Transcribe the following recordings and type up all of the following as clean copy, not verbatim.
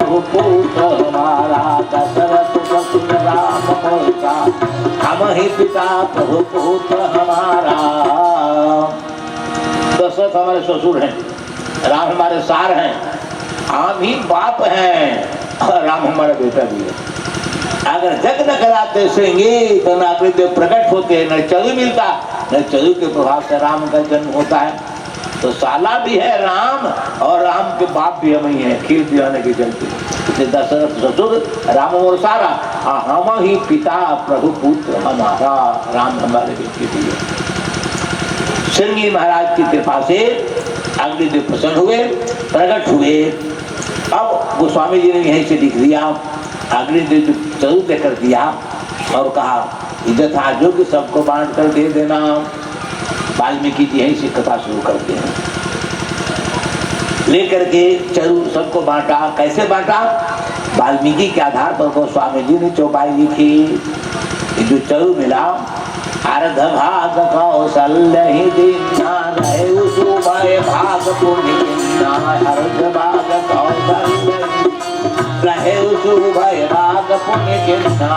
प्रभु पुत्र हमारा, दशरथ वसुन राम मोर का, हम ही पिता प्रभु पुत्र हमारा। दशरथ हमारे ससुर हैं, राम हमारे सार हैं, हम ही बाप हैं और राम हमारा बेटा भी है। अगर जग न कराते सिंगे तो नागरिक देव प्रकट होते, न चरु मिलता, न चरु के प्रभाव से राम का जन्म होता है। तो साला भी है राम और राम के बाप भी हम ही है, खीर दिलाने के चलते। दशरथ ससुर राम और सारा, हम ही पिता प्रभु पुत्र हमारा, राम हमारे बेटे भी है। सिंगी महाराज की कृपा से अग्निदेव प्रसन्न हुए, प्रकट हुए। अब गोस्वामी जी ने यहीं से लिख दिया, अग्निदेव जरूर देकर दिया और कहा यथा योग्य सबको बांट कर दे देना। वाल्मीकि जी यहीं से कथा शुरू करते हैं। लेकर के चरु सबको बांटा। कैसे बांटा? वाल्मीकि के आधार पर गोस्वामी जी ने चौपाई लिखी। जो चरु मिला, अर्ध भाग कौशल्य ही दीना रहे उभय भाग पुण्य किन्ना, अर्ध भाग कौशल्य रहे उभय भाग पुण्य किन्ना।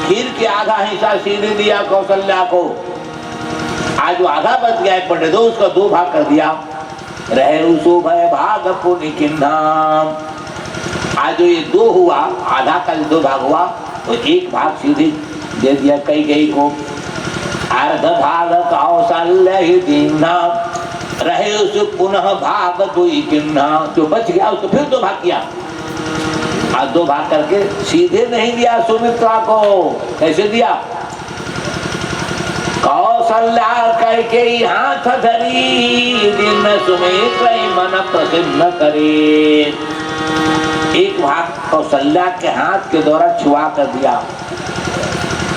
खीर के आधा हिस्सा सीधे दिया कौशल्या को, आज वो आधा बच गया एक पंडित, उसका 2 भाग कर दिया। रहे उभय भाग पुण्य किन्ना। आज जो ये 2 हुआ, आधा का 2 भाग हुआ, तो 1 भाग सीधे दे दिया कैकेयी को। अर्ध भाग कौशल्य ही दीना रहे उस पुनः भाग 2 किन्ना। जो बच गया उसको फिर 2 भाग किया, आज 2 भाग करके सीधे नहीं दिया सुमित्रा को। कैसे दिया? कौशल्या कैकेयी हाथ धरी, दिन सुमित्रा मन प्रसन्न करे। 1 भाग कौशल्या के हाथ के द्वारा छुआ कर दिया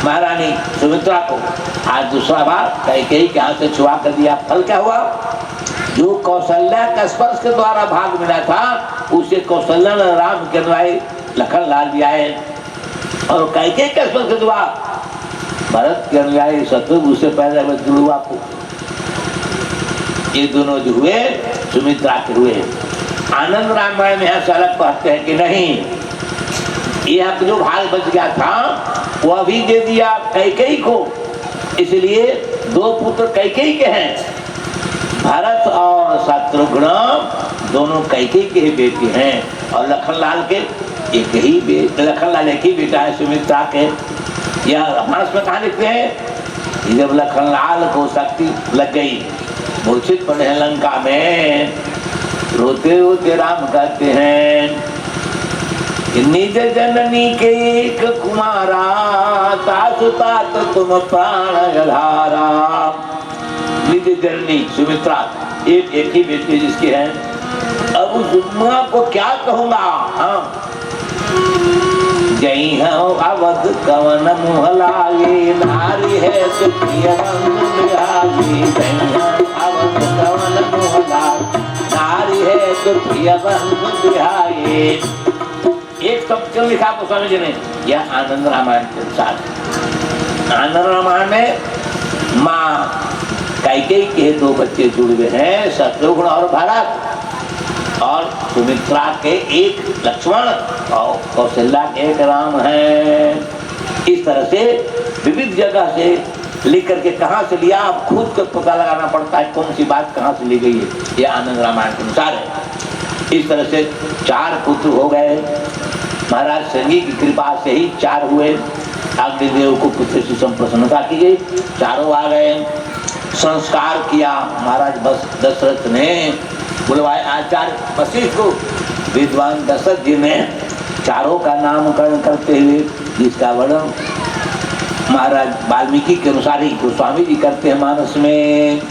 महारानी सुमित्रा को, आज दूसरा भाग कैकेयी के हाथ से छुआ कर दिया। फल क्या हुआ? जो कौशल्या का स्पर्श के द्वारा भाग मिला था, उसे कौशल्या ने राम के अनुयायी लखन लाल दिया है, और कैकेयी का स्पर्श के द्वारा भरत के अनुयायी शत्रुघ्न, उससे पहले जुड़वा को। ये दोनों जो हुए सुमित्रा के हुए। आनंद रामायण में यहाँ से अलग कहते हैं कि नहीं, यह जो भाग बच गया था वो अभी दे दिया कैकेयी को, इसलिए 2 पुत्र कैकेयी के हैं। भरत और शत्रुघ्न दोनों कैकेयी के ही बेटे हैं, और लखनलाल के एक ही बेटा, लखनलाल एक ही बेटा है सुमित्रा के। यह रामायण में कहा लिखते हैं, जब लखनलाल को शक्ति लग गई, मूर्छित पड़े लंका में, रोते रोते राम कहते हैं निज जननी के एक कुमारा, तासु तात तुम प्राण धारा। निज जननी सुमित्रा एक ही बेटी जिसकी है, अब उस मां को क्या कहूंगा? हाँ, जय हो अवध कवन मुँह लागे, नारी है सुप्रिय बंधु, जय हो अवध कवन मुँह लागे, नारी है सुप्रिय बंधु। एक शब्द क्यों लिखा गोस्वामी जी ने? यह आनंद रामायण के अनुसार। आनंद रामायण में माँ कैकेयी के 2 बच्चे जुड़ हुए हैं, शत्रुघ्न और भरत, और सुमित्रा के 1 लक्ष्मण और कौशल्या के 1 राम है। इस तरह से विविध जगह से लिख करके कहाँ से लिया, आप खुद को पता लगाना पड़ता है कौन सी बात कहाँ से ली गई है। यह आनंद रामायण के अनुसार है। इस तरह से 4 पुत्र हो गए। महाराज संगी की कृपा से ही 4 हुए। अग्निदेव को पुत्र से संप्रसन्नता की गई, 4 आ गए। संस्कार किया महाराज दशरथ ने, बुलवाए आचार्य वशिष्ठ को। विद्वान दशरथ जी ने 4 का नामकरण करते हुए, जिसका वर्णन महाराज वाल्मीकि के अनुसार ही गोस्वामी जी करते हैं मानस में।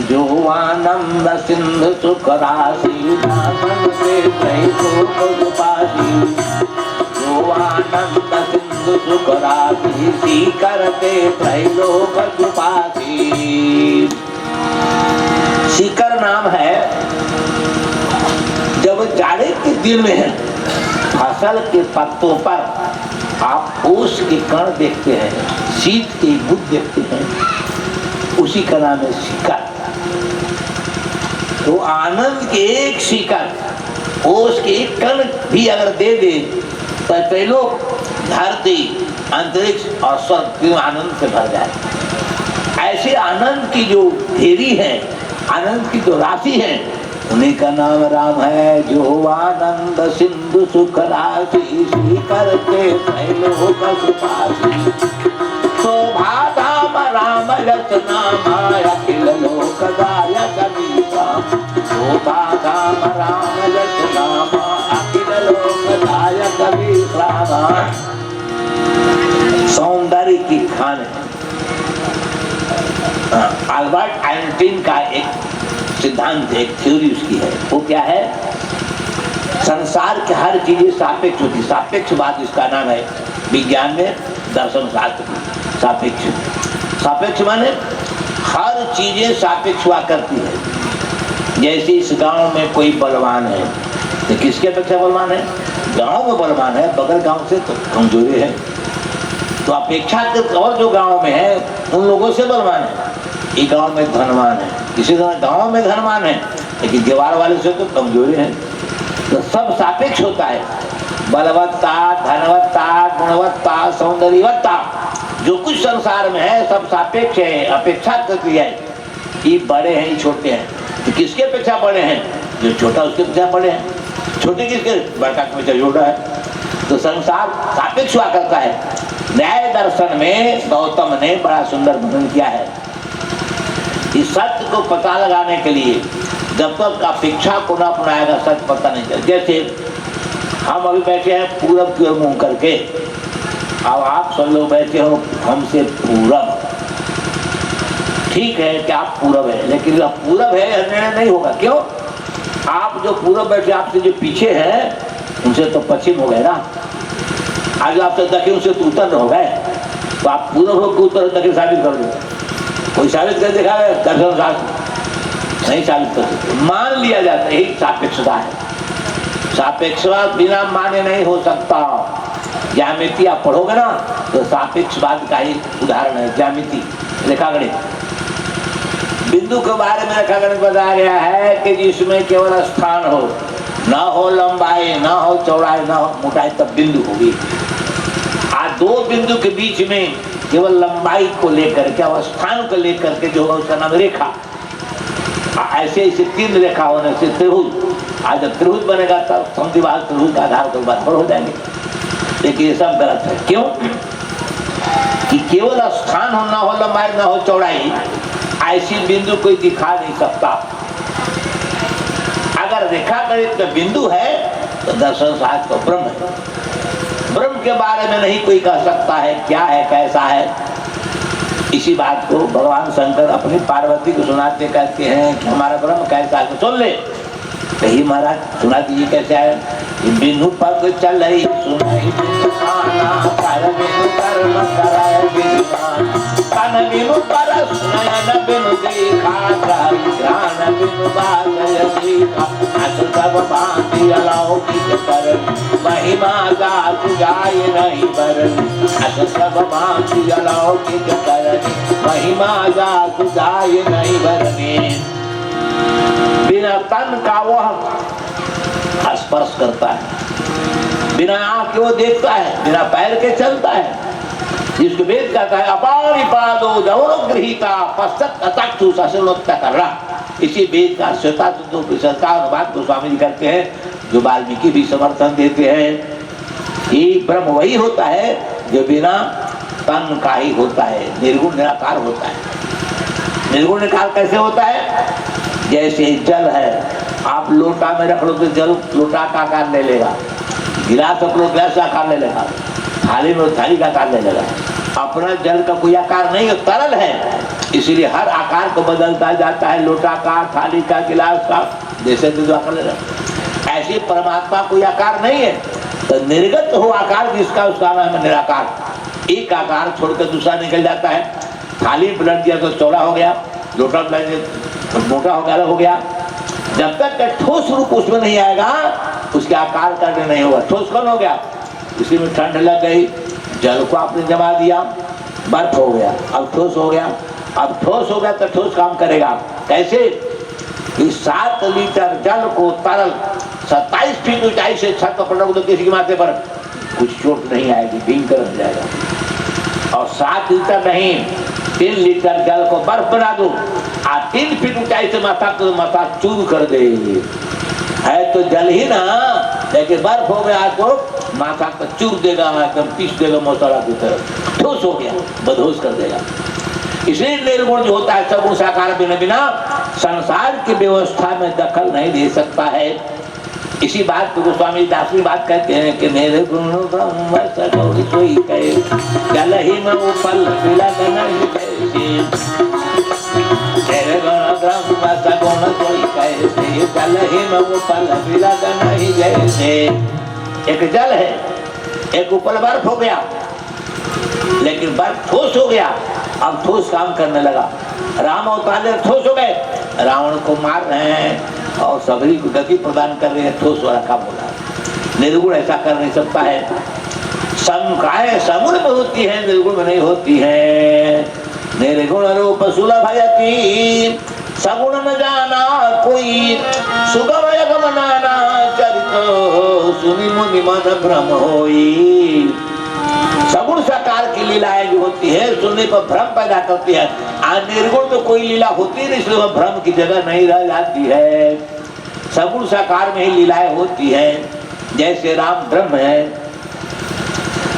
जो आनंद सिंधु सुख राशि, जो आनंद सिंधु सुख राशि, करते त्रैलोक सुपासी। सीकर नाम है, जब जाड़े के दिन में फसल के पत्तों पर आप ओस के कण देखते हैं, शीत की बूंद देखते हैं, उसी का नाम है सीकर। तो आनंद के एक सीकर ओस के एक कण भी अगर दे दे तो त्रैलोक, धरती, अंतरिक्ष और स्वर्ग क्यों आनंद से भर जाए। ऐसे आनंद की जो ढेरी है, आनंद की जो राशि है, उन्हीं का नाम राम है। जो आनंद सिंधु सुख राशि करते त्रैलोक सुखासी, शोभा धाम राम रचना माया अखिल लोक दायक मीता। शोभा धाम राम रचना माया अखिल लोक दायक मीता। सौंदर्य की खान है। अल्बर्ट आइंस्टीन का एक सिद्धांत, एक थ्योरी उसकी है। वो क्या है? संसार के हर चीजें सापेक्ष होती। सापेक्षवाद इसका नाम है विज्ञान में, दर्शन शास्त्र में। सापेक्ष, सापेक्ष माने हर चीजें सापेक्ष हुआ करती है। जैसे इस गांव में कोई बलवान है तो किसके अपेक्षा बलवान है? गांव में बलवान है, बगल गांव से तो कमजोरी है, तो अपेक्षा और जो गांव में है उन लोगों से बलवान है। ये गांव में धनवान है, इसी तरह गांव में धनवान है, लेकिन दीवार वाले से तो कमजोरी है। तो सब सापेक्ष होता है। बलवत्ता, धनवत्ता, गुणवत्ता, सौंदर्यवत्ता, जो कुछ संसार में है सब सापेक्ष है, अपेक्षा करती है। ये बड़े हैं, ये छोटे हैं, तो किसके अपेक्षा बड़े हैं? जो छोटा उसके अपेक्षा बड़े हैं। छोटे किसके? बड़का के अपेक्षा छोटा है। तो संसार सापेक्ष हुआ करता है। न्याय दर्शन में गौतम ने बड़ा सुंदर वर्णन किया है। इस सत्य को पता लगाने के लिए जब तक अपेक्षा को न अपनाएगा सत्य पता नहीं चलेगा। जैसे हम अभी बैठे हैं पूरब की ओर मुंह करके, अब आप सब लोग बैठे हो हमसे पूरब, ठीक है कि आप पूरब है, लेकिन पूरब है निर्णय नहीं होगा। क्यों? आप जो पूरब बैठे, आपसे जो पीछे है उनसे तो पश्चिम हो गए ना। आज आपसे दक्षिण से तो उत्तर हो गए, तो आप पूरब हो कि उत्तर दक्षिण साबित कर दो। कोई साबित कर देखा है? दर्शन शास्त्र नहीं साबित कर सकते, मान लिया जाता है। यही सापेक्षता है। सापेक्षवाद बिना माने नहीं हो सकता। ज्यामिति आप पढ़ोगे ना तो सापेक्षवाद का ही उदाहरण है। ज्यामिति, रेखागणित, बिंदु के बारे में रेखागणित बताया गया है कि जिसमें केवल स्थान हो, ना हो लंबाई, ना हो चौड़ाई, ना हो मोटाई, तब बिंदु होगी। आज दो बिंदु के बीच में केवल लंबाई को लेकर के और स्थान को लेकर के जो है उसका नाम रेखा। ऐसे ऐसे तीन रेखा होने से त्रिभुज। आज जब त्रिभुज बनेगा तब समद्विबाहु त्रिभुज का आधार तो बराबर हो जाएंगे। लेकिन ये सब गलत है। क्यों? कि केवल स्थान हो, ना हो लंबाई, ना हो चौड़ाई, ऐसी बिंदु कोई दिखा नहीं सकता। अगर रेखागणित में बिंदु है तो दर्शन शास्त्र तो ब्रह्म है। ब्रह्म के बारे में नहीं कोई कह सकता है क्या है, कैसा है। इसी बात को भगवान शंकर अपनी पार्वती को सुनाते कहते हैं कि हमारा ब्रह्म कैसा है, तो सुन ले। कही महाराज सुना दीजिए कैसे है। बिनु पग चल सुनाई कन बिनु परस नयन बिनु देखा ध्यान बिनु बाजय सीखा सब भांति अलौकिक कर महिमा गात जाय नहीं बरन। सब भांति अलौकिक कर महिमा गात जाय नहीं बरने। बिना तन का वह स्पर्श करता है, बिना आंख के वो देखता है, बिना पैर के चलता है। जिसको वेद कहता है अपारि पादो दौरगृहीता पश्चात अचक्षु ससुनोत्ता कर रहा। इसी वेद का श्वेता का अनुवाद गोस्वामी जी करते हैं, जो वाल्मीकि भी समर्थन देते हैं। ये ब्रह्म वही होता है जो बिना तन का ही होता है, निर्गुण निराकार होता है। निर्गुण निराकार कैसे होता है? जैसे जल है, आप लोटा में रख लो तो जल लोटा का आकार ले लेगा, गिलास रख लो गिलास का आकार ले लेगा, थाली में थाली का आकार ले लेगा। अपना जल का कोई आकार नहीं है, तरल है, इसीलिए हर आकार को बदलता जाता है। लोटा का, थाली का, गिलास का, जैसे जो आकार ले रहा। ऐसे परमात्मा कोई आकार नहीं है, तो निर्गत हो आकार जिसका उसका नाम है निराकार। एक आकार छोड़कर दूसरा निकल जाता है। थाली पलट दिया तो चौड़ा हो गया, लोटा पलट दिया तो मोटा हो गया, अलग हो गया। जब तक ठोस रूप उसमें नहीं आएगा उसके आकार करने नहीं होगा। ठोस कौन हो गया? उसी में ठंड लग गई, जल को आपने जमा दिया, बर्फ हो गया, अब ठोस हो गया। अब ठोस हो गया तो ठोस काम करेगा कैसे? 7 लीटर जल को तरल 27 फीट ऊंचाई से छत पर पटक दो किसी के माथे पर, कुछ चोट नहीं आएगी, भींकर रह जाएगा। और 7 लीटर नहीं, 3 लीटर जल को बर्फ बना दो, 3 फीट ऊंचाई से माथा को माथा चूर कर दे। है तो जल ही ना, लेकिन बर्फ हो गया तो माथा को चूर देगा, एकदम पीस देगा मौसला की तरफ, ठोस हो गया, बदहोश कर देगा। इसलिए निर्गुण जो होता है सगुण साकार बिना बिना संसार की व्यवस्था में दखल नहीं दे सकता है। इसी बात को गोस्वामी दास भी बात कहते हैं कि निर्गुण ब्रह्म सगुण सोई कहे, जल ही में उपल बिलग नहीं कैसे। निर्गुण ब्रह्म सगुण सोई कैसे, जल ही में उपल बिलग नहीं जैसे। एक जल है, एक उपल बर्फ हो गया, लेकिन बर्फ ठोस हो गया, अब ठोस काम करने लगा। राम अवतार ठोस हो गए, रावण को मार रहे हैं और सबरी को गति प्रदान कर रहे हैं, ठोस वाला काम हो रहा है। निर्गुण ऐसा कर नहीं सकता है। शंकाएं सगुण में होती है, निर्गुण में नहीं होती है। निर्गुण रूप सुलभयति, सगुण न जाना कोई, सुगम यगम नाना चरित, सुनि मुनि मन भ्रम होई। सगुण साकार की लीलाएं जो होती है सुनने पर भ्रम पैदा करती है। निर्गुण में कोई लीला होती नहीं, इसलिए वह भ्रम की जगह नहीं रह जाती है। सगुण साकार में ही लीलाएं होती है। जैसे राम ब्रह्म है,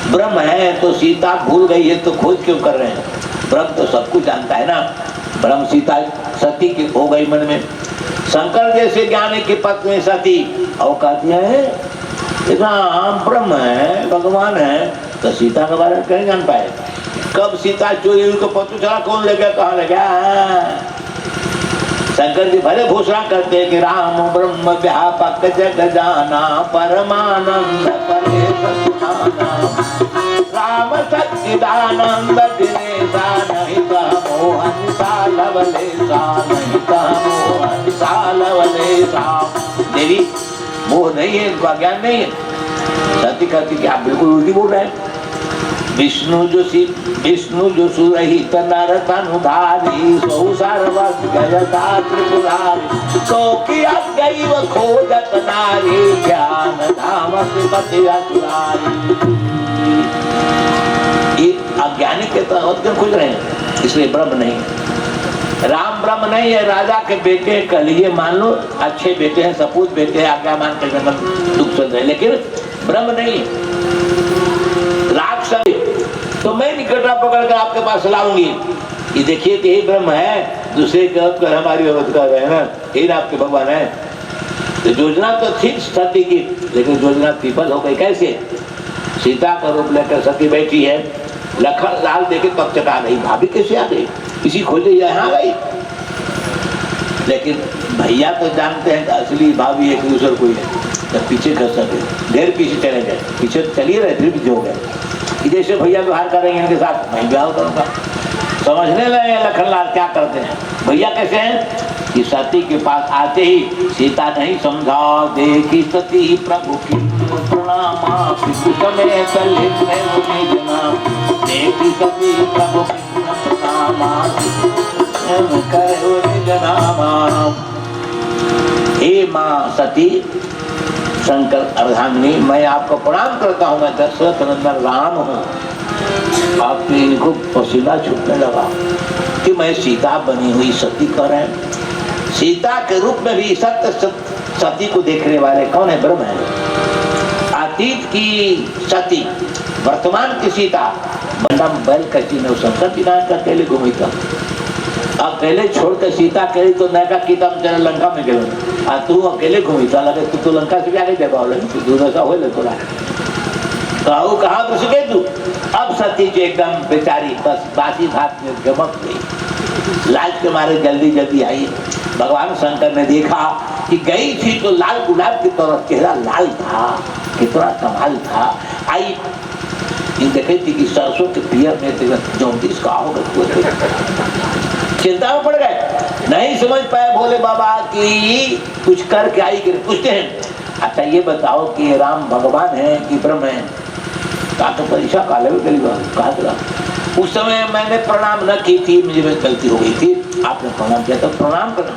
ब्रह्म है तो सीता भूल गई है तो खोज क्यों कर रहे हैं? ब्रह्म तो सब कुछ जानता है ना। ब्रह्म सीता सती की हो गई मन में। शंकर जैसे ज्ञानी की पत्नी सती और कहती है राम ब्रह्म है, भगवान है, तो सीता के बारे में कहीं जान पाए? कब सीता चोरी हुई को पता चला, कौन ले गया, कहाँ ले गया? शंकर जी भले घोषणा करते हैं कि राम ब्रह्म व्यापक जग जाना, परमानंद परेश सुनाना, राम सच्चिदानंद दिनेशा, नहीं कहो हंसा लवलेशा, नहीं कहो हंसा लवलेशा। देवी मोह नहीं है, इनका ज्ञान नहीं है। सती कहती कि आप बिल्कुल उल्टी बोल रहे हैं। विष्णु जो सुरहित नर तनुधारी, सौ सर्वज्ञता त्रिपुरारी, सो की अज्ञई व खोजत नारी, ज्ञान धाम पति असुरारी। ये अज्ञानी के तहत क्यों खोज रहे हैं? इसलिए ब्रह्म नहीं, राम ब्रह्म नहीं है। राजा के बेटे कह लीजिए, मान लो अच्छे बेटे हैं, सपूत बेटे हैं, आज्ञा मान कर दुख सुन रहे, लेकिन ब्रह्म नहीं है। राक्षस तो मैं निकटता पकड़ कर आपके पास लाऊंगी, ये देखिए कि यही ब्रह्म है, दूसरे कर हमारी व्यवस्था कर रहे हैं ना, यही आपके भगवान है। तो योजना तो थी सती की, लेकिन योजना विफल हो गई। कैसे? सीता का रूप लेकर सती बैठी है, लखन लाल देखे पग चटा गई, भाभी कैसे आ गई, किसी खोजे यहाँ गई। लेकिन भैया तो जानते हैं कि असली भाभी एक दूसरे कोई है, जब पीछे कर सके, ढेर पीछे चले गए, पीछे चलिए रहे फिर पीछे हो गए। जैसे भैया व्यवहार करेंगे इनके साथ, मैं व्यवहार करूंगा। समझने लगे लखनलाल क्या करते हैं। भैया कैसे हैं कि सती के पास आते ही सीता नहीं समझा, देखी सती प्रभु की प्रणामा, देखी सती प्रभु की प्रणामा, हे माँ सती, शंकर अर्धांगिनी, मैं आपको प्रणाम करता हूँ, मैं दशरथ नंदन राम हूँ। आपने इनको पसीना छूटने लगा कि मैं सीता बनी हुई सती कर रहे हैं। सीता के रूप में भी सत्य सती को देखने वाले कौन है? ब्रह्म है। अतीत की सती, वर्तमान की सीता, बंडम बैल कची ने शंकर जी का अकेले घूमी था। अकेले छोड़कर सीता कही तो नैका की चल लंका में गए, तू अकेले घूमी था, लगे तू तो लंका से भी आगे जगह लगी, तू ऐसा हो ले थोड़ा कहू कहा घुस गए तू। अब सती जी एकदम बेचारी बस बासी भात में गमक गई, लाज के मारे जल्दी जल्दी आई। भगवान शंकर ने देखा कि गई थी तो लाल गुलाब की तरह चेहरा लाल था, कितना कमाल था। आई देखे थी कि सरसों के पियर में जौंतीस का होगा, चिंता में पड़ गए, नहीं समझ पाए भोले बाबा की कुछ करके आई कि पूछते हैं अच्छा ये बताओ कि राम भगवान है कि ब्रह्म है? कहा तो परीक्षा काले कहा उस समय मैंने प्रणाम न की थी, मुझे गलती हो गई थी, आपने प्रणाम किया तो प्रणाम करना।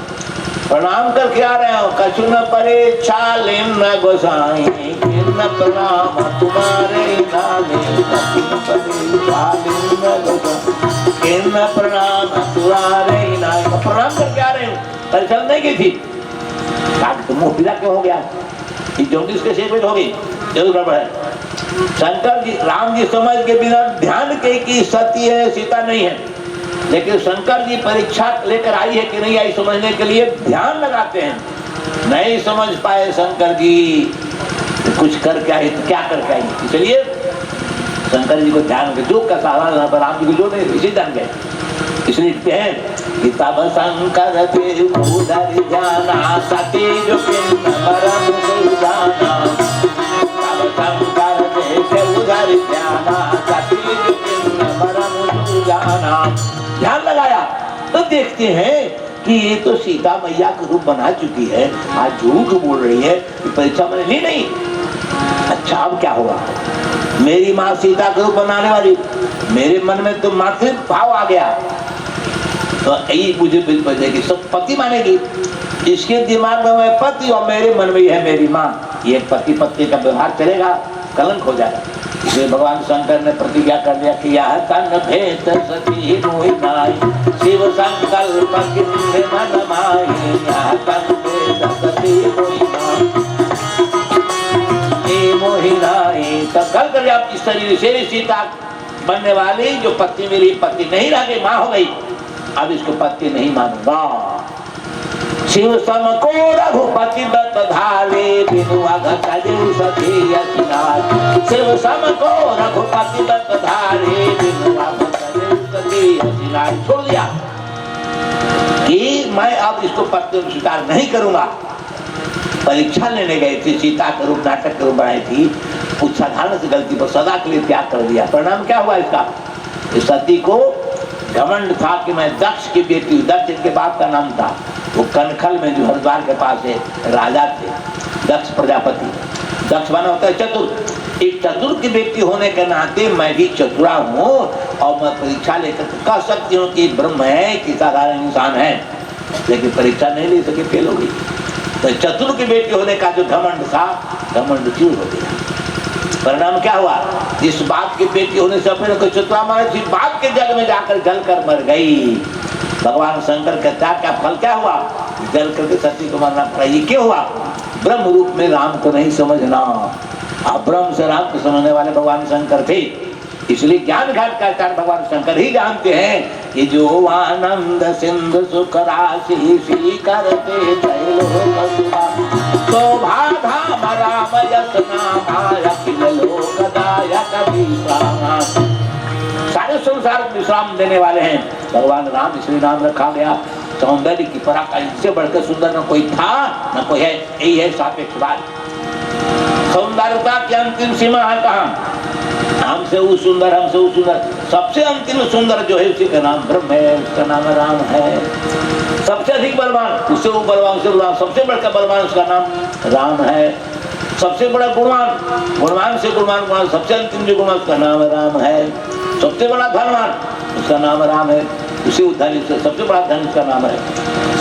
प्रणाम करके आ रहे हो। कछु न परे चालिम न गोसाई, किन्न प्रणाम तुम्हारे नामे। कछु न परे चालिम न गोसाई, किन्न प्रणाम तुम्हारे नामे। प्रणाम करके आ रहे हो, परेशान नहीं की थी। तुम मुंह पीला क्यों हो गया? ज्योतिष के शेष में हो गई, जरूर गड़बड़ है। शंकर जी, राम जी समझ के बिना ध्यान के कि सती है सीता नहीं है, लेकिन शंकर जी परीक्षा लेकर आई है कि नहीं आई समझने के लिए ध्यान लगाते हैं। नहीं समझ पाए शंकर जी, कुछ करके आई तो क्या करके आई, इसलिए शंकर जी को ध्यान के जो का सहारा राम जी को जो नहीं इसी ध्यान गए। इसलिए लिखते हैं कि तब शंकर देव उधर जाना, सती जो किन्न परम सुजाना। तब शंकर देव उधर जाना, सती जो किन्न परम सुजाना। ध्यान लगाया तो देखते हैं कि ये तो सीता मैया का रूप बना चुकी है, आज झूठ बोल रही है कि परीक्षा मैंने ली नहीं। अच्छा अब क्या होगा? मेरी माँ सीता का रूप बनाने वाली, मेरे मन में तो मातृ भाव आ गया, तो यही मुझे बचेगी, सब पति मानेगी। इसके दिमाग में मैं पति और मेरे मन में है मेरी माँ, ये पति पत्नी का व्यवहार चलेगा, कलंक हो जाएगा। इसलिए भगवान शंकर ने प्रतिज्ञा कर दिया कि यह तन भेद सती मोहि नाई, शिव संकल्प किन्ने मन माहि। यह तन भेद सती मोहि नाई। तब कल कर आप इस शरीर से सीता बनने वाली जो पत्नी मेरी पत्नी नहीं रह गई, माँ हो गई, अब इसको पति नहीं मानूंगा। शिव सम को रघुपति बत धारे, बिनु अघट जयु सती असिनाथ। शिव सम को रघुपति बत धारे, बिनु अघट जयु सती असिनाथ। छोड़ दिया कि मैं अब इसको पति स्वीकार नहीं करूंगा। परीक्षा लेने गए थे, सीता का रूप नाटक का रूप बनाई थी, उस साधारण से गलती पर सदा के लिए त्याग कर दिया। परिणाम क्या हुआ इसका? इस सती को घमंड था कि मैं दक्ष की बेटी, दक्ष के बाप का नाम था, वो कनखल में जो हरिद्वार के पास है राजा थे, दक्ष प्रजापति। दक्ष माना होता है चतुर। एक चतुर की बेटी होने के नाते मैं भी चतुरा हूँ और मैं परीक्षा लेकर कह सकती हूँ कि ब्रह्म है कि साधारण इंसान है, लेकिन परीक्षा नहीं ले सके, फेल हो गई। तो चतुर की बेटी होने का जो घमंड था, घमंड चूर हो गया। परिणाम क्या हुआ? इस बाप की बेटी होने से अपने को चतुरा माने, इस बाप के जल में जाकर जल कर मर गई। भगवान शंकर का त्याग का फल क्या हुआ? जल करके सती को मरना पड़ा। ये क्यों हुआ? ब्रह्म रूप में राम को नहीं समझना। आप ब्रह्म से राम को समझने वाले भगवान शंकर थे, इसलिए ज्ञान घाट का आचार्य भगवान शंकर ही जानते हैं कि जो आनंद सिंधु सुख राशि करते शोभा धाम राम यश नाम अखिल लोक दायक विश्राम। सारे संसार विश्राम देने वाले हैं भगवान राम, इसलिए नाम रखा गया। सौंदर्य की पराकाष्ठा, इससे बढ़कर सुंदर न कोई था न कोई है, यही है सापेक्ष बात। सौंदर्यता की अंतिम सीमा है कहाँ? हमसे वो सुंदर, हमसे वो सुंदर। सबसे अंतिम सुंदर जो है उसी का नाम ब्रह्म है, उसका नाम राम है। सबसे अधिक बलवान, उससे वो बलवान, उससे बलवान, सबसे बढ़कर बलवान, उसका नाम राम है। सबसे बड़ा गुणवान, गुणवान से गुणवान, गुणवान सबसे अंतिम जो गुणवान, उसका नाम राम है। सबसे बड़ा धनवान, उसका नाम राम है। उसी धन, सबसे बड़ा धन उसका नाम है।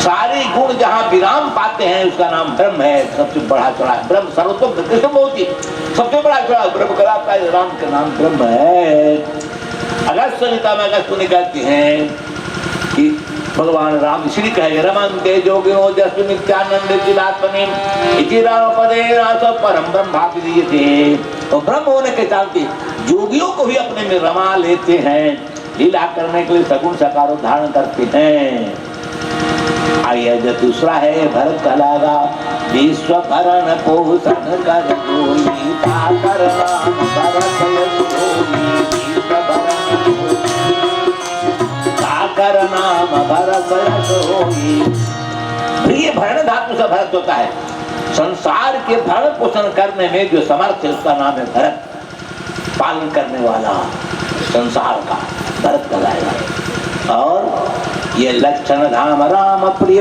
सारे गुण जहाँ विराम पाते हैं उसका नाम ब्रह्म है। सबसे बड़ा चढ़ा ब्रह्म, सर्वोत्तम कृष्ण बहुत ही सबसे बड़ा चढ़ा ब्रह्म कराता है, राम का नाम ब्रह्म है। अगस्त संहिता में अगस्त निकालते हैं कि भगवान राम इसलिए कहे रमन्ते जोगिनो जस्मिन् नित्यानंद चिदात्मनि इति राम पदे रास परम ब्रह्मा विदीयते। तो ब्रह्म होने के चलते जोगियों को भी अपने में रमा लेते हैं, लीला करने के लिए सगुण साकार धारण करते हैं। आइए जो दूसरा है भरत कलागा, विश्व भरण पोषण कर जोई साकर नाम भरत यशोई। विश्व भरण साकर नाम भरत यशोई। प्रिय भरण धातु से भरत होता है। संसार के भरण पोषण करने में जो समर्थ है उसका नाम है भरत। पालन करने वाला संसार का भरत कहलाएगा। और ये लक्षण धाम राम प्रिय,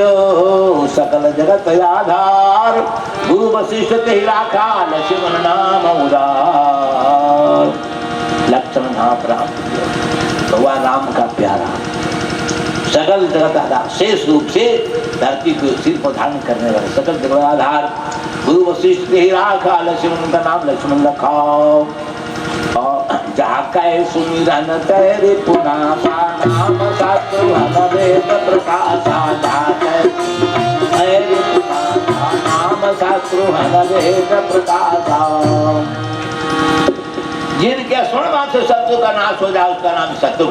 सकल जगत आधार, गुरु वशिष्ठ ते राखा लक्ष्मण नाम उदार। लक्षण धाम राम प्रिय, भगवान राम का प्यारा। सकल जगत आधार, शेष रूप से धरती को सिर पर धारण करने वाले सकल जगत आधार गुरु वशिष्ठ ही राखा, लक्ष्मण का नाम लक्ष्मण रखा। और जहाँ कहे सुमिरन तेरे पुना सा नाम शास्त्र वेद प्रकाशा, जहाँ कहे तेरे पुना सा नाम शास्त्र वेद प्रकाशा। जिनके सुन मात्र शत्रु का नाश हो जाए उसका नाम शत्रु।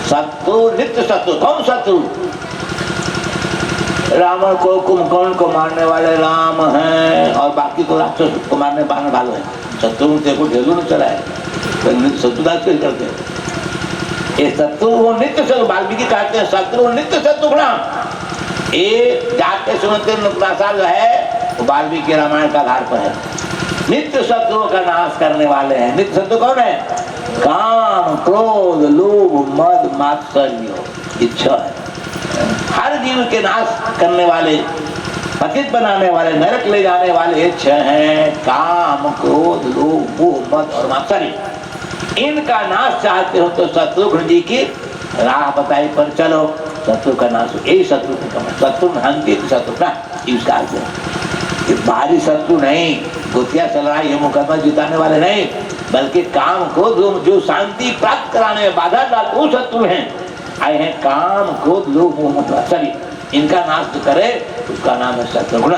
शत्रु नित्य शत्रु। कौन शत्रु? रावण को कुंभकर्ण को मारने वाले राम हैं और बाकी तो राक्षस को मारने वाले हैं। शत्रु देखो ढेलू में चला है, शत्रुदास के करते ये शत्रु वो नित्य शत्रु। वाल्मीकि कहते हैं शत्रु नित्य शत्रुघ्न। एक जाके सुनते नुकतासार जो है वो वाल्मीकि रामायण का आधार पर है। नित्य शत्रुओं का नाश करने वाले हैं। नित्य शत्रु कौन है? काम, क्रोध, लोभ, मद, मात्सर्य, इच्छा है। हर जीव के नाश करने वाले, पतित बनाने वाले, नरक ले जाने वाले इच्छा हैं काम, क्रोध, लोभ, मोह, मद और मात्सर्य। इनका नाश चाहते हो तो शत्रुघ्न जी की राह बताई पर चलो, शत्रु का नाश। यही शत्रु का काम। शत्रु हंति शत्रु ना, इसका अर्थ है बाहरी शत्रु नहीं, गोतिया चल रहा है ये मुकदमा जिताने वाले नहीं, बल्कि काम क्रोध जो शांति प्राप्त कराने में बाधा डालते वो शत्रु हैं। आए हैं काम, क्रोध, लोभ, मोह, मात्सर्य। इनका नाश जो करे उसका नाम है शत्रुघ्न।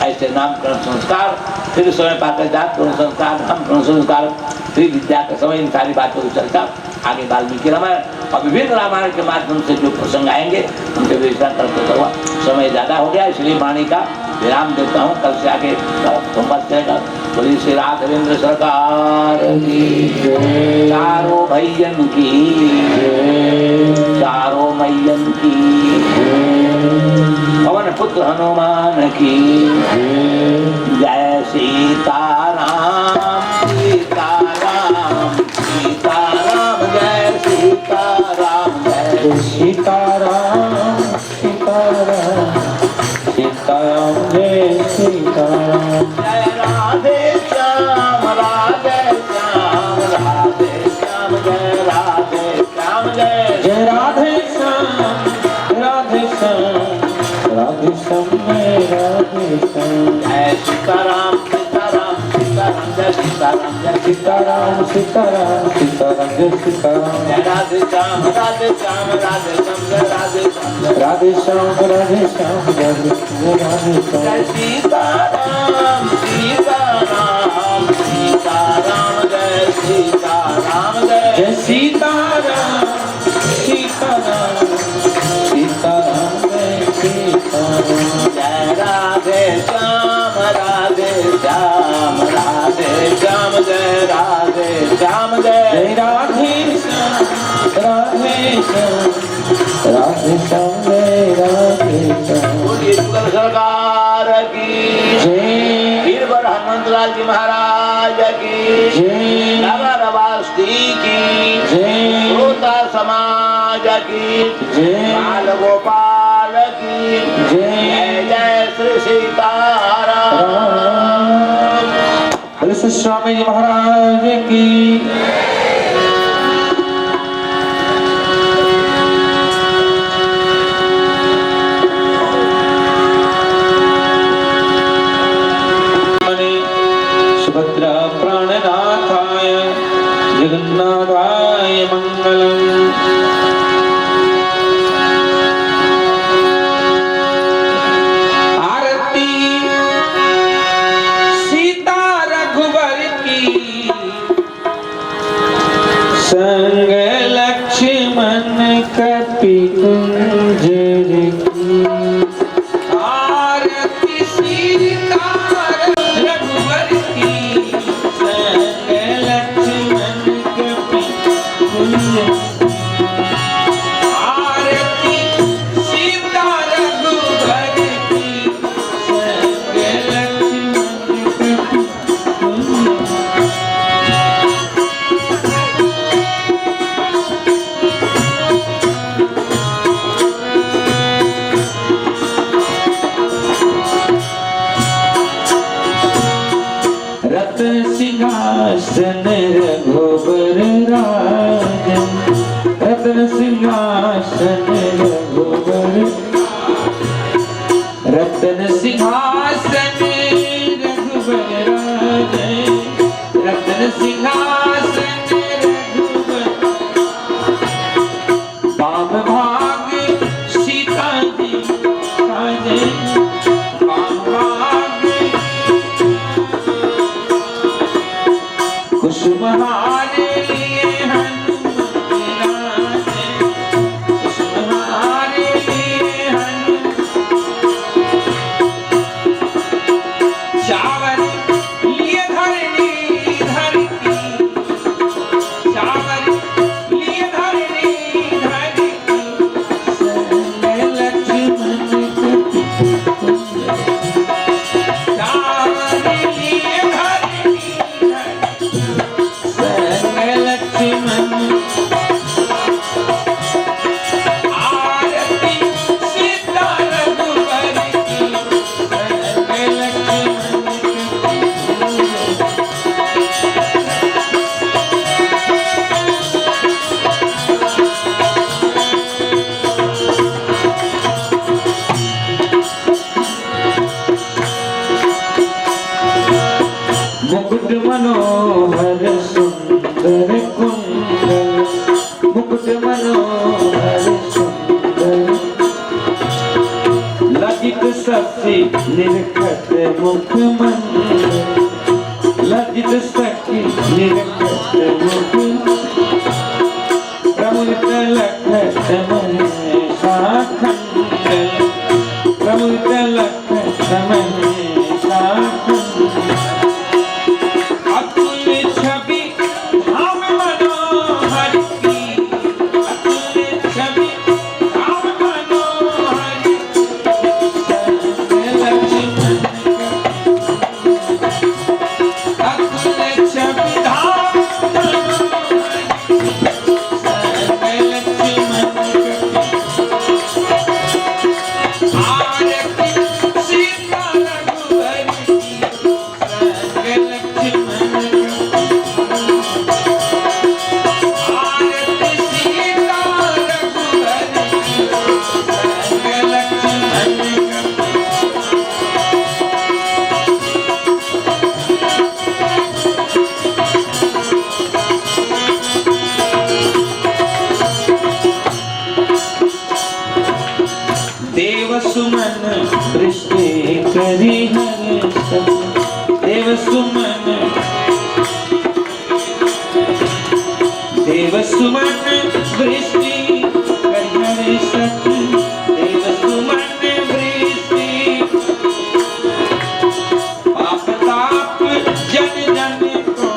ऐसे नामकरण संस्कार, फिर समय पाकर जात संस्कार, हम संस्कार, फिर विद्या के समय इन सारी बातों को चलता आगे वाल्मीकि रामायण और विभिन्न रामायण के माध्यम से जो प्रसंग आएंगे उनके विवेचना करते हुआ। समय ज्यादा हो गया इसलिए वाणी का विराम देता हूँ। कल से आगे सोमवार चलेगा। बोलिए श्री राघवेंद्र सरकार की, चारों भैयन की, चारों मैयन की, पवन पुत्र हनुमान की जय। सीताराम सीताराम सीताराम जय सीताराम जय सीताराम सीताराम सीताराम जय सीताराम। जय राधे श्याम राधे श्याम राधे श्याम जय राधे श्याम जय। जय राधे श्याम राधे श्याम राधे श्याम राधे श्याम। जय सीताराम सीताराम सीताराम जय सीताराम जय सीताराम सीताराम सीताराम जय सीताराम। जय राधे श्याम राधे श्याम राधे श्याम जय राधे श्याम राधे श्याम राधे श्याम राधे राधे श्याम। जय सीताराम सीताराम सीताराम जय सीताराम जय। जय सीताराम सीताराम सीताराम जय सीताराम। जय राधे श्याम राधे श्याम राधे श्याम जय राधे श्याम जय। जय राधे श्याम राधे श्याम राधे श्याम जय राधे श्याम। बोलिए शुक्र सरकार की जय। वीरवर हनुमंतलाल जी महाराज की जय। नगर वास्ती की जय। श्रोता समाज की जय। बाल गोपाल की जय। जय श्री सीताराम। बोले स्वामी जी महाराज की। सुभद्रा प्राणनाथाय जगन्नाथाय मंगलम्। आरती सीता रघुवर की, संग लक्ष्मण कपि कुंजर की। आरती सीता रघुवर की, संग लक्ष्मण कपि कुंजर की। आरती सीता रघुवर की, संग लक्ष्मण कपि कुंजर रत सिंहासन रघुबर राजन। रत्न सिंहासन सिंहासन रघुवर वाम भाग सीता जी काजे वाम भाग कुसुमहार लिए हनुमत राजे कुसुमहार लिए हनुमत चावर लिए धरनी धरती चावर लिए धरनी धरती संग लक्ष्मण कपि कुंज चावर लिए धरनी धरती संग लक्ष्मण आरती सीता रघुवर की संग लक्ष्मण मुकुट मनोहर सुंदर कुंडल मुकुट मनोहर सुंदर लजित सखी निरखत मुख मंडल लजित सखी निरखत मुख प्रमुदित लखत महेशा खंडल प्रमुदित लखत महेशा खंडल अतुल छवि धाम मनोहर की अतुल छवि धाम मनोहर की संग लक्ष्मण अतुल छवि धाम मनोहर की संग लक्ष्मण आरती सीता रघुवर की संग लक्ष्मण आरती सीता रघुवर की संग लक्ष्मण देव सुमन दृष्टि करी हर्ष देव सुमन दृष्टि करी हर्ष देव सुमन दृष्टि पाप ताप जन जन को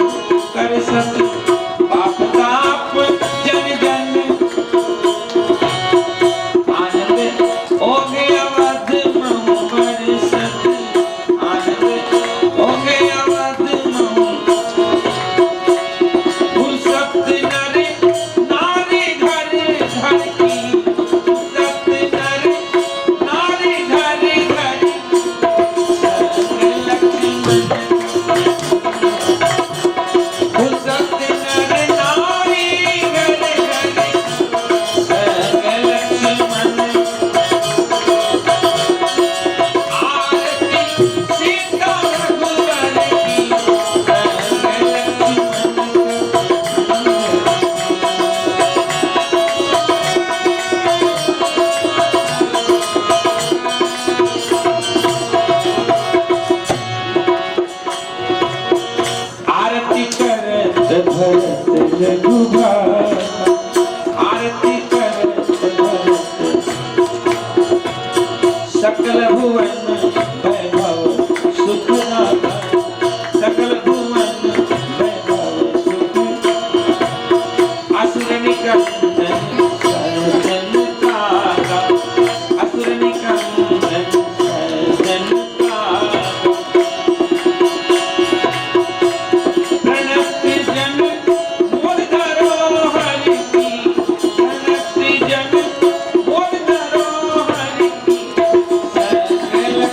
कर सत पाप ताप जन जन आनंद हो गया अवध महु बरसत आनंद हो गया अवध महु फूल सप्त नर नारी घर घर की सप्त नर नारी घर घर संग लक्ष्मण फूल सप्त नर नारी घर घर संग लक्ष्मण आरती सीता रघुवर की संग लक्ष्मण आरती करत भरत रघुभार आरती करत भरत सकल भुवन वैभव सुख नाथा सकल भुवन वैभव सुख असुर निकंदन सर्जन कागा असुर निकंदन सर्जन कागा प्रणति जन मोद धरोहर की प्रणति जन मोद धरोहर की संग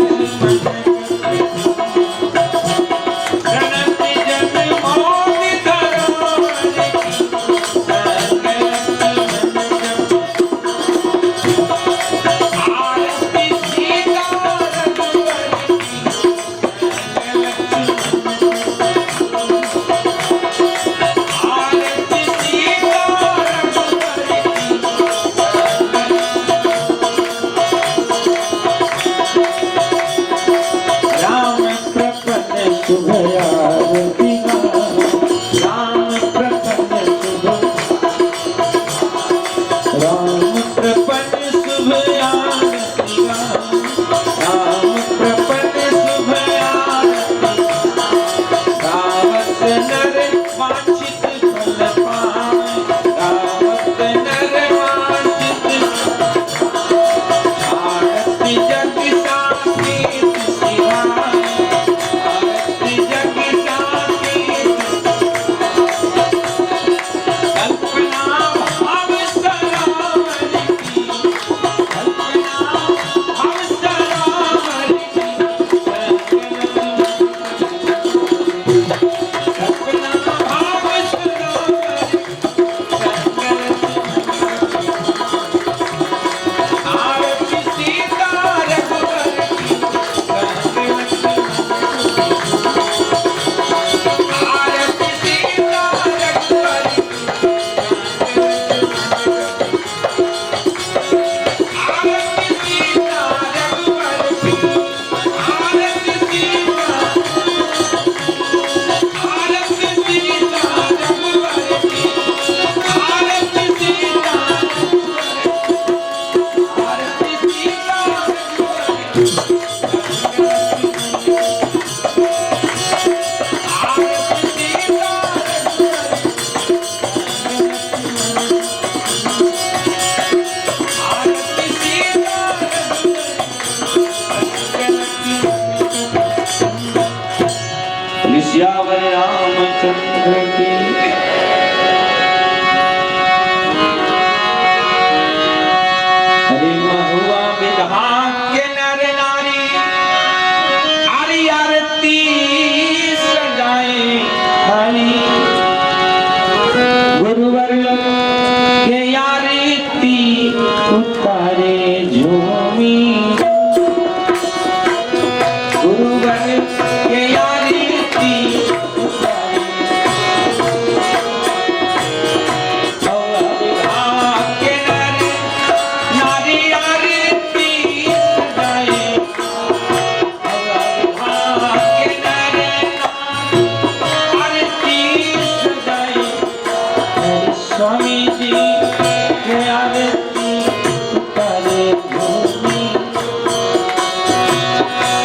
की हरि महुआ विधा के नर नारी आरी आरती सजाए हरि गुरुवर के आरती उतारे झूमी गुरुवर के आरती महुआ विधा के नर नारी आरती सजाए महुआ विधा के नर आरती सजाए स्वामी जी के आरती उतारे झूमी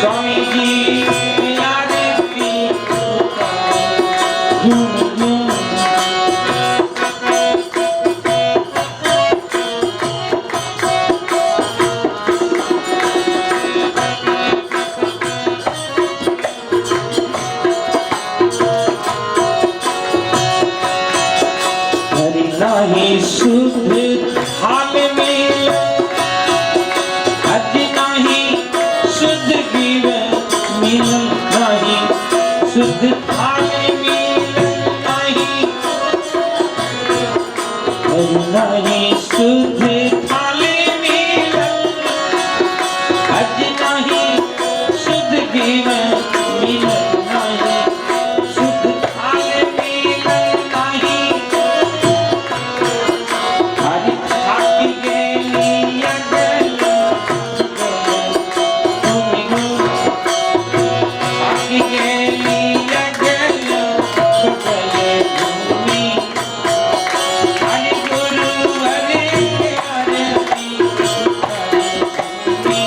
स्वामी जी की आरती झूम झूम हरि नाही शुद्ध हाल में अज नाही शुद्ध जीव मिल नाही शुद्ध हाल में नहीं हरि नाही शुद्ध हाल में अज नाही शुद्ध जीव मिल नाही शुद्ध हाल में नहीं हरि थाकी गेली अगल तुम थाकी गेली अगल भूमि हरि गुरुवर के आरती भूमि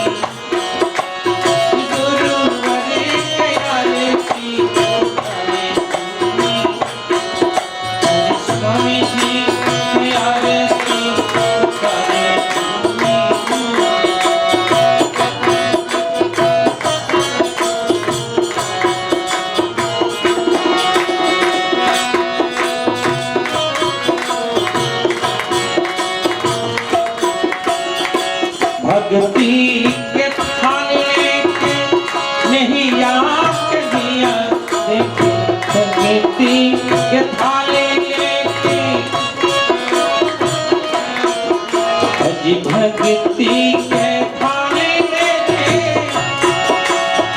गुरुवर के आरती स्वामी जी की आरती उतारे झूमी भक्ति के थाने के नहीं याद दिया देखे भक्ति के थाले लेके अजी भक्ति के थाले लेके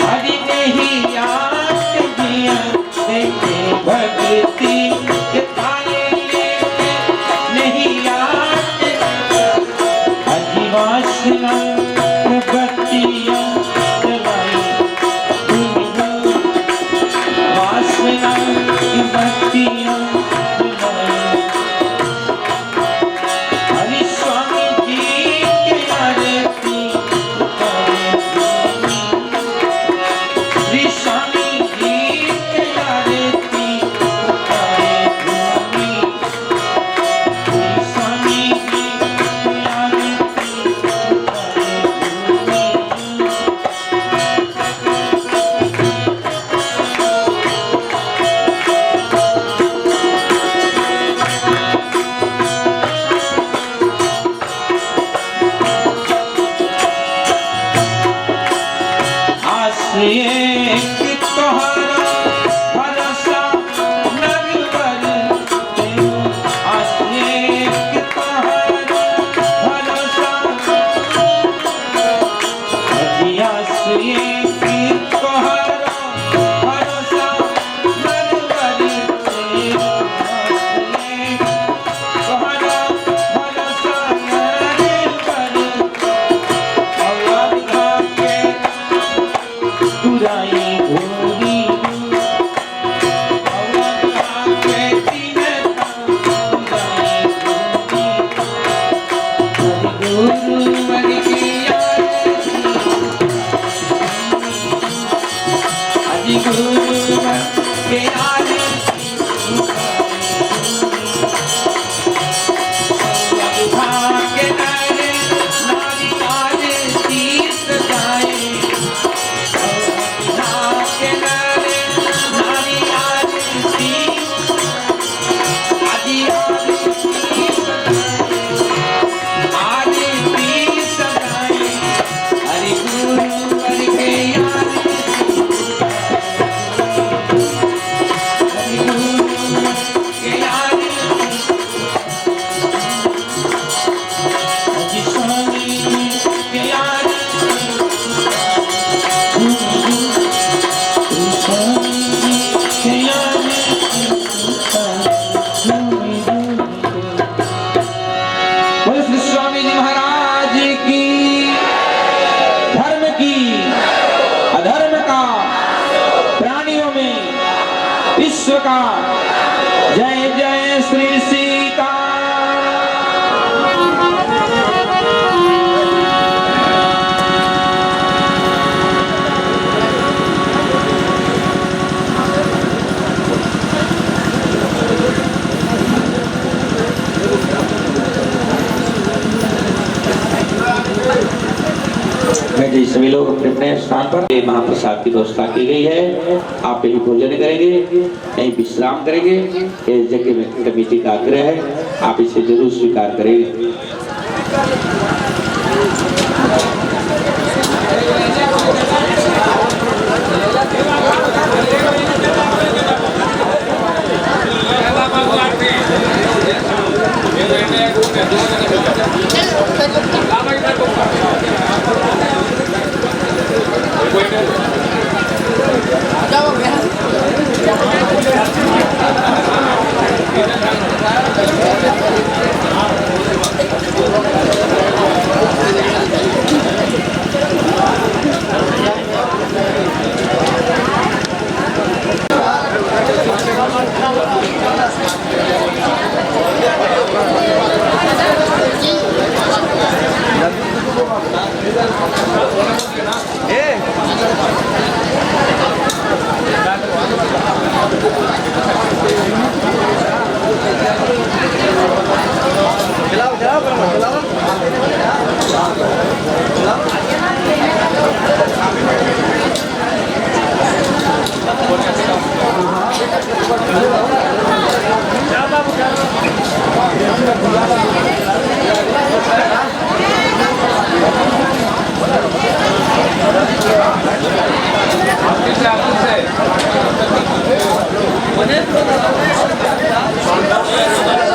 हरि नहीं याद दिया देखे भक्ति के थाले लेके नहीं याद अजी वासना बत्तियां जलाई वासना की बत्तियां बोले श्री स्वामी जी महाराज की धर्म की अधर्म का प्राणियों में विश्व का जय जय श्री सीता। बैठे सभी लोग अपने अपने स्थान पर ये महाप्रसाद की व्यवस्था की गई है। आप यही भोजन करेंगे, यही विश्राम करेंगे। इस जगह में कमेटी का आग्रह है, आप इसे जरूर स्वीकार करेंगे। से